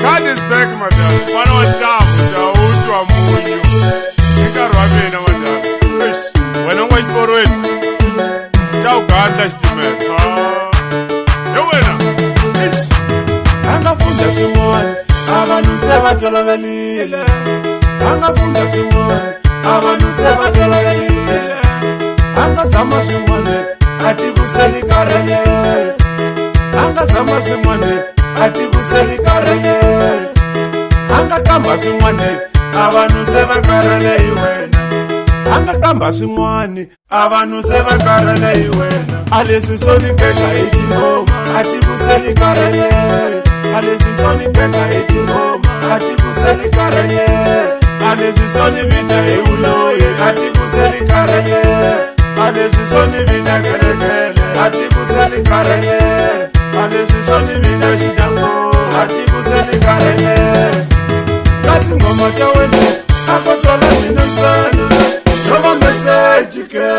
God is back, madam. One was down with the old to a moon. You can't run in, madam. When I was for it, now God bless you, man. You winner. Angafunda swin'wana avanhu se va toloverile angafunda swin'wana avanhu se va toloverile angazama swin'wana a tikuseli karele angazama swin'wana a tikuseli karele angakamba swin'wana avanhu se va karele hi wena angakamba swin'wana avanhu se va karele hi wena a leswi swo ni beka hi tinoma a tikuseli karele aleswi swo ni beka hi tinoma a tikuseli karele aleswi swo ni vita hi uloyi a tikuseli karele aleswi swo ni vita kelekele a tikuseli karele aleswi swo ni vita xitango a tikuseli karele ka tingoma ta wena a ko twala mina ntsena no va meseji ke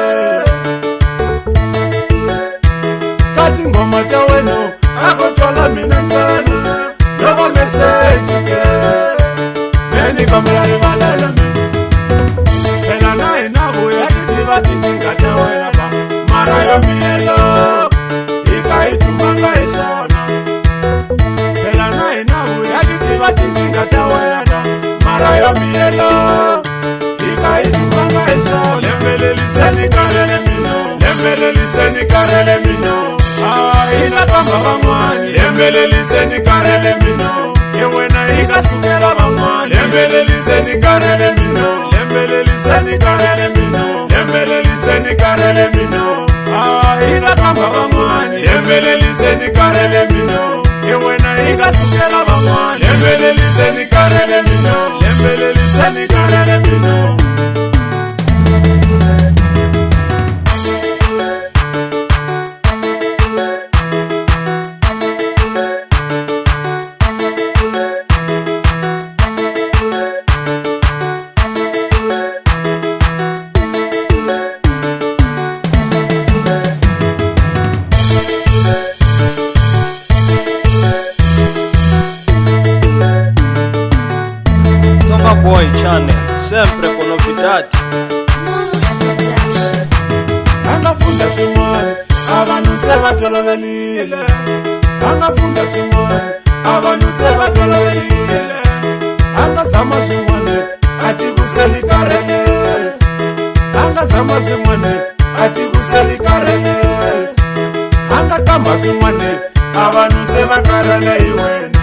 ka tingoma ta wena a ko twala mina ntsena Nova message again. Many come and rival me. And I know now we are the Tinga Tawaba. Marayo Mielo. Ikai to Mangaisona. And I know now we are the Tinga Tawaba. Marayo Mielo. Ikai to Mangaisona. Lemele Sani Karelemino. Lemele Sani Karelemino. Ina kama vamwani Lembele liseni karele mino Yewena ika sukera vamwani Lembele liseni karele mino Lembele liseni karele mino Lembele liseni karele mino Ina kama vamwani Lembele liseni karele mino Yewena ika sukera vamwani Lembele liseni karele mino Lembele liseni karele mino Boy Channel, sempre con novidade. Angafunda swin'wana avanhu se va toloverile angafunda swin'wana avanhu se va toloverile angazama swin'wana a tikuseli karele angazama swin'wana a tikuseli karele angakamba swin'wana avanhu se va karele hi wena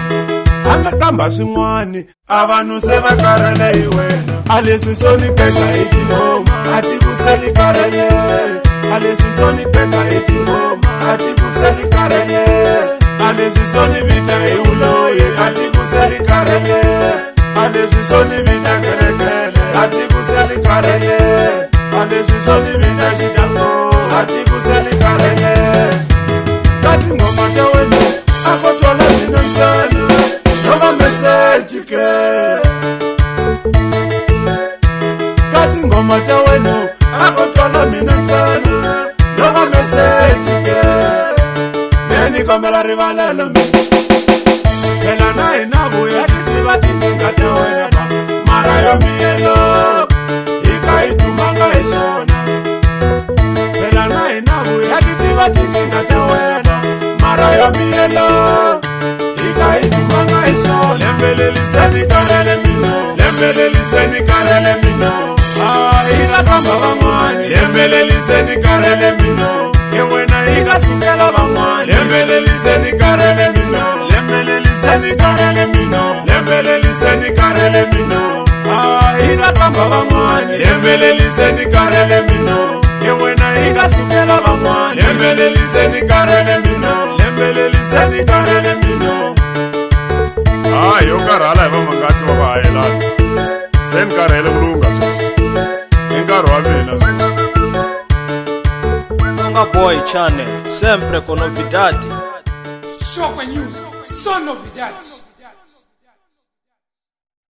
angakamba swin'wana avanhu se va karele hi wena a leswi swo ni beka hi tinoma a tikuseli karele a leswi swo ni beka hi tinoma a tikuseli karele a leswi swo ni vita hi uloyi a tikuseli karele a leswi swo ni vita kelekele a tikuseli karele a leswi swo ni vita xitango a tikuseli karele ka tingoma ta wena a ko twala mina ntsena Nova message ke Kati ngoma ta wena a ko twala mina ntsena Nova message ke Many come la rivalelo me Kela na ina buya titiva tinga ta wena ba Marayo Mielo Ikai to Mangaisona Kela na ina buya titiva tinga ta wena Marayo Mielo Ikai to Mangaisona Lembele liseni karele mino Lembele liseni karele mino Ika kamba vamwani Lembele liseni karele mino Yewena ika sukela vamwani Lembele liseni karele mino Lembele liseni karele mino Lembele liseni karele mino Ika kamba vamwani Lembele liseni karele mino Yewena ika sukela vamwani Lembele liseni karele mino Lembele liseni karele mino Yo karhala hi vamangati va vahayelana se ni karhele kulunga sweswi I nkarhi wa mina Tsonga Boy Channel, sempre con novidade. Shokwe News, só novidades.